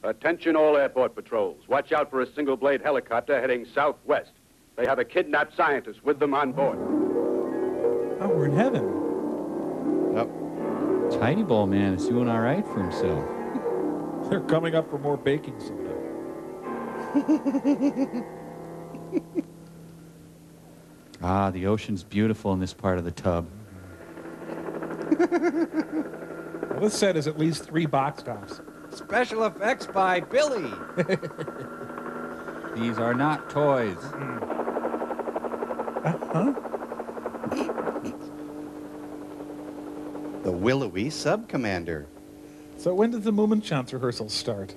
Attention all airport patrols. Watch out for a single-blade helicopter heading southwest. They have a kidnapped scientist with them on board. Oh, we're in heaven. Oh. Tidy Bowl man is doing all right for himself. They're coming up for more baking soda. Ah, the ocean's beautiful in this part of the tub. Well, this set is at least 3 box tops. Special effects by Billy. These are not toys. The willowy sub-commander. So when does the Moominchance rehearsal start?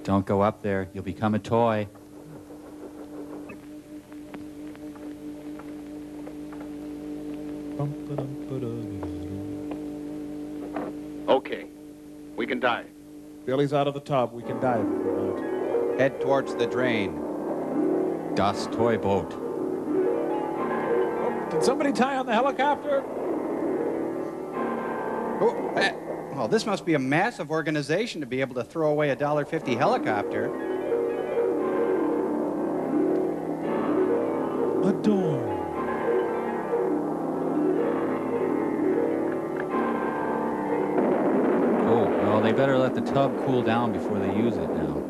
Don't go up there. You'll become a toy. Okay. We can dive. Billy's out of the tub. We can dive. Head towards the drain. Das toy boat. Oh, did somebody tie on the helicopter? Well, this must be a massive organization to be able to throw away a $1.50 helicopter. A door. Oh, well, they better let the tub cool down before they use it now.